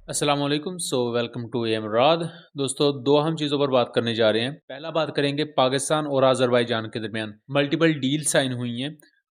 अस्सलाम वालेकुम। Welcome to एमराद। दोस्तों, दो अहम चीज़ों पर बात करने जा रहे हैं। पहला बात करेंगे पाकिस्तान और अज़रबैजान के दरमियान मल्टीपल डील साइन हुई हैं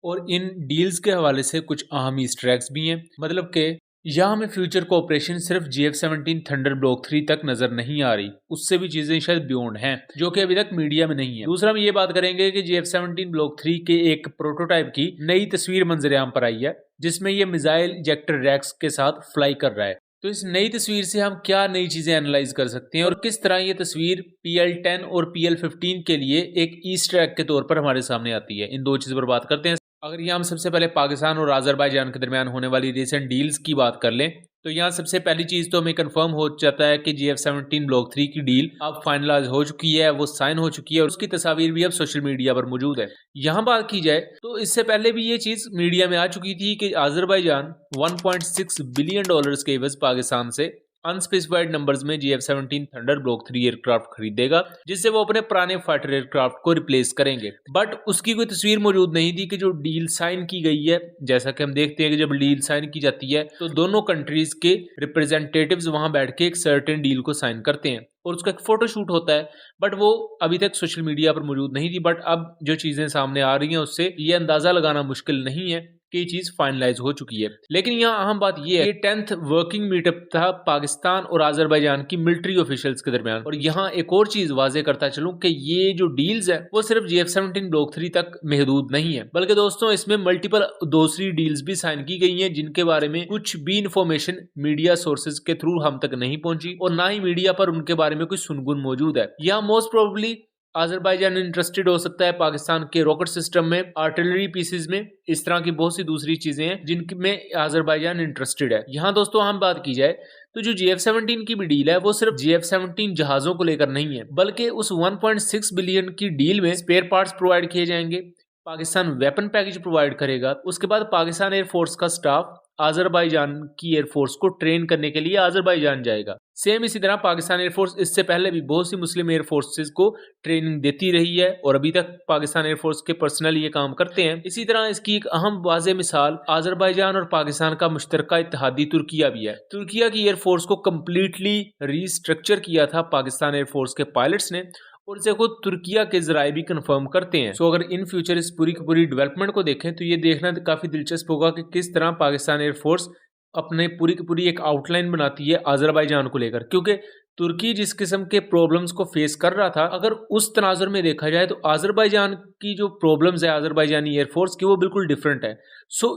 और इन डील्स के हवाले से कुछ अहम ईस्टर एग्स भी हैं। मतलब कि यहाँ हमें फ्यूचर कोऑपरेशन सिर्फ GF-17 थंडर ब्लॉक 3 तक नजर नहीं आ रही, उससे भी चीजें शायद बियॉन्ड हैं जो कि अभी तक मीडिया में नहीं है। दूसरा हम ये बात करेंगे कि GF-17 ब्लॉक 3 के एक प्रोटोटाइप की नई तस्वीर मंजरेआम पर आई है जिसमें यह मिसाइल इजेक्टर रैक्स के साथ फ्लाई कर रहा है। तो इस नई तस्वीर से हम क्या नई चीजें एनालाइज कर सकते हैं और किस तरह ये तस्वीर PL-10 और PL-15 के लिए एक ईस्टर एग के तौर पर हमारे सामने आती है। इन दो चीजों पर बात करते हैं। अगर यहाँ हम सबसे पहले पाकिस्तान और अज़रबैजान के दरमियान होने वाली रिसेंट डील्स की बात कर लें तो यहाँ सबसे पहली चीज तो हमें कंफर्म हो जाता है कि GF-17 ब्लॉक 3 की डील अब फाइनलाइज हो चुकी है, वो साइन हो चुकी है और उसकी तस्वीर भी अब सोशल मीडिया पर मौजूद है। यहाँ बात की जाए तो इससे पहले भी ये चीज मीडिया में आ चुकी थी कि अज़रबैजान $1.6 बिलियन के एवज पाकिस्तान से अनस्पेसिफाइड नंबर्स में GF-17 थंडर ब्लॉक 3 एयरक्राफ्ट खरीदेगा जिससे वो अपने पुराने फाइटर एयरक्राफ्ट को रिप्लेस करेंगे। बट उसकी कोई तस्वीर मौजूद नहीं थी कि जो डील साइन की गई है। जैसा कि हम देखते हैं कि जब डील साइन की जाती है तो दोनों कंट्रीज के रिप्रेजेंटेटिव्स वहां बैठ के एक सर्टेन डील को साइन करते हैं और उसका एक फोटो शूट होता है। बट वो अभी तक सोशल मीडिया पर मौजूद नहीं थी। बट अब जो चीजें सामने आ रही हैं उससे ये अंदाजा लगाना मुश्किल नहीं है कि ये चीज फाइनलाइज हो चुकी है। लेकिन यहाँ अहम बात यह है कि 10th वर्किंग मीटअप था पाकिस्तान और अज़रबैजान की मिलिट्री ऑफिशियल्स के दरमियान। और यहाँ एक और चीज वाजे करता चलूं कि ये जो डील्स है वो सिर्फ GF-17 ब्लॉक 3 तक महदूद नहीं है, बल्कि दोस्तों इसमें मल्टीपल दूसरी डील्स भी साइन की गई हैं जिनके बारे में कुछ भी इंफॉर्मेशन मीडिया सोर्सेज के थ्रू हम तक नहीं पहुंची और ना ही मीडिया पर उनके बारे में कोई सुनगुन मौजूद है। यहाँ मोस्ट प्रोबेबली अज़रबैजान इंटरेस्टेड हो सकता है पाकिस्तान के रॉकेट सिस्टम में, आर्टिलरी पीसेस में, इस तरह की बहुत सी दूसरी चीजें हैं जिनमें अज़रबैजान इंटरेस्टेड है। यहाँ दोस्तों हम बात की जाए तो जो GF-17 की भी डील है वो सिर्फ GF-17 जहाजों को लेकर नहीं है, बल्कि उस 1.6 बिलियन की डील में स्पेयर पार्ट्स प्रोवाइड किए जाएंगे, पाकिस्तान वेपन पैकेज प्रोवाइड करेगा, उसके बाद पाकिस्तान एयरफोर्स का स्टाफ अज़रबैजान की एयरफोर्स को ट्रेन करने के लिए अज़रबैजान जाएगा। सेम इसी तरह पाकिस्तान एयरफोर्स इससे पहले भी बहुत सी मुस्लिम एयरफोर्सेस को ट्रेनिंग देती रही है और अभी तक पाकिस्तान एयरफोर्स के पर्सनल ये काम करते हैं। इसी तरह इसकी एक अहम वाज़ेह मिसाल अज़रबैजान और पाकिस्तान का मुश्तरका इत्तेहादी तुर्किया भी है। तुर्किया की एयरफोर्स को कम्प्लीटली रीस्ट्रक्चर किया था पाकिस्तान एयरफोर्स के पायलट्स ने और इसे खुद तुर्किया के जराये भी कंफर्म करते हैं। अगर इन फ्यूचर इस पूरी की पूरी डेवलपमेंट को देखें तो ये देखना काफी दिलचस्प होगा कि किस तरह पाकिस्तान एयरफोर्स अपने पूरी की पूरी एक आउटलाइन बनाती है अज़रबैजान को लेकर, क्योंकि तुर्की जिस किस्म के प्रॉब्लम्स को फेस कर रहा था, अगर उस तनाजुर में देखा जाए तो अज़रबैजान की जो प्रॉब्लम्स है अज़रबैजानी एयरफोर्स की वो बिल्कुल डिफरेंट है।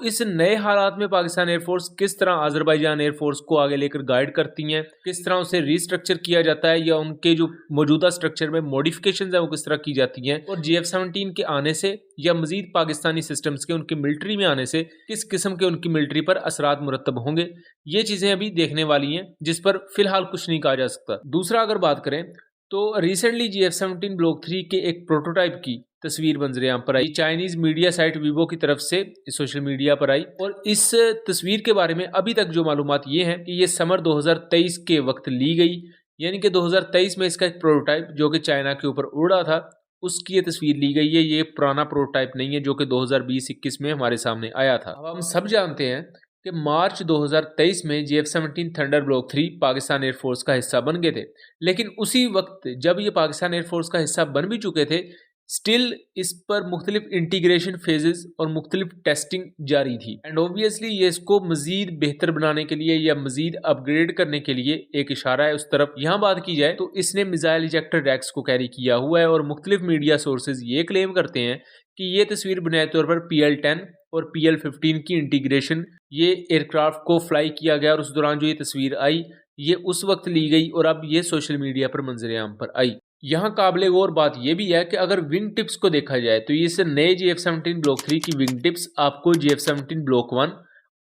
इस नए हालात में पाकिस्तान एयरफोर्स किस तरह अज़रबैजान एयरफोर्स को आगे लेकर गाइड करती हैं, किस तरह उसे रीस्ट्रक्चर किया जाता है या उनके जो मौजूदा स्ट्रक्चर में मॉडिफिकेशन है वो किस तरह की जाती हैं, और GF-17 के आने से या मजीद पाकिस्तानी सिस्टम्स के उनकी मिलिट्री में आने से किस किस्म के उनकी मिलिट्री पर असरात मुरतब होंगे, ये चीजें अभी देखने वाली हैं जिस पर फिलहाल कुछ नहीं कहा जा सकता। दूसरा अगर बात करें तो रिसेंटली GF-17 ब्लॉक 3 के एक प्रोटोटाइप की तस्वीर मंजरेआम पर आई, चाइनीज मीडिया साइट वीवो की तरफ से सोशल मीडिया पर आई। और इस तस्वीर के बारे में अभी तक जो मालूमात ये है कि ये समर 2023 के वक्त ली गई, यानी कि 2023 में इसका एक प्रोटोटाइप जो कि चाइना के ऊपर उड़ा था उसकी ये तस्वीर ली गई है। ये पुराना प्रोटोटाइप नहीं है जो कि 2020-21 में हमारे सामने आया था। अब हम सब जानते हैं कि मार्च 2023 में GF-17 thunder block 3 Pakistan air force का हिस्सा बन गए थे, लेकिन उसी वक्त जब ये पाकिस्तान एयरफोर्स का हिस्सा बन भी चुके थे स्टिल इस पर मुख्तलिफ इंटीग्रेशन फेजेस और मुख्तलिफ टेस्टिंग जारी थी। एंड ऑब्वियसली ये इसको मजीद बेहतर बनाने के लिए या मजीद अपग्रेड करने के लिए एक इशारा है उस तरफ। यहाँ बात की जाए तो इसने मिसाइल इजेक्टर रैक्स को कैरी किया हुआ है और मुख्तलिफ मीडिया सोर्सेज ये क्लेम करते हैं कि ये तस्वीर बुनियादी तौर पर PL-10 और PL-15 की इंटीग्रेशन, ये एयरक्राफ्ट को फ्लाई किया गया और उस दौरान जो ये तस्वीर आई ये उस वक्त ली गई और अब ये सोशल मीडिया पर मंजरेआम पर आई। यहाँ काबिल गौर बात यह भी है कि अगर विंग टिप्स को देखा जाए तो इस नए GF-17 ब्लॉक 3 की विंग टिप्स आपको GF-17 ब्लॉक 1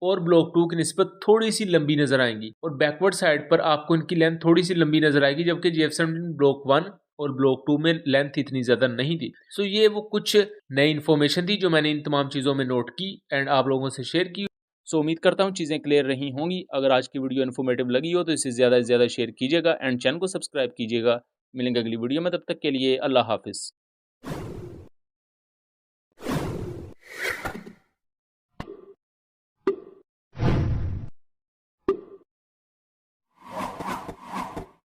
और ब्लॉक 2 की निस्बत थोड़ी सी लंबी नजर आएंगी और बैकवर्ड साइड पर आपको इनकी लेंथ थोड़ी सी लंबी नजर आएगी, जबकि GF-17 ब्लॉक 1 और ब्लॉक 2 में लेंथ इतनी ज्यादा नहीं थी। ये वो कुछ नई इन्फॉर्मेशन थी जो मैंने इन तमाम चीजों में नोट की एंड आप लोगों से शेयर की। उम्मीद करता हूँ चीज़ें क्लियर रही होंगी। अगर आज की वीडियो इन्फॉर्मेटिव लगी हो तो इसे ज़्यादा से ज़्यादा शेयर कीजिएगा एंड चैनल को सब्सक्राइब कीजिएगा। मिलेंगे अगली वीडियो में, तब तक के लिए अल्लाह हाफिज़।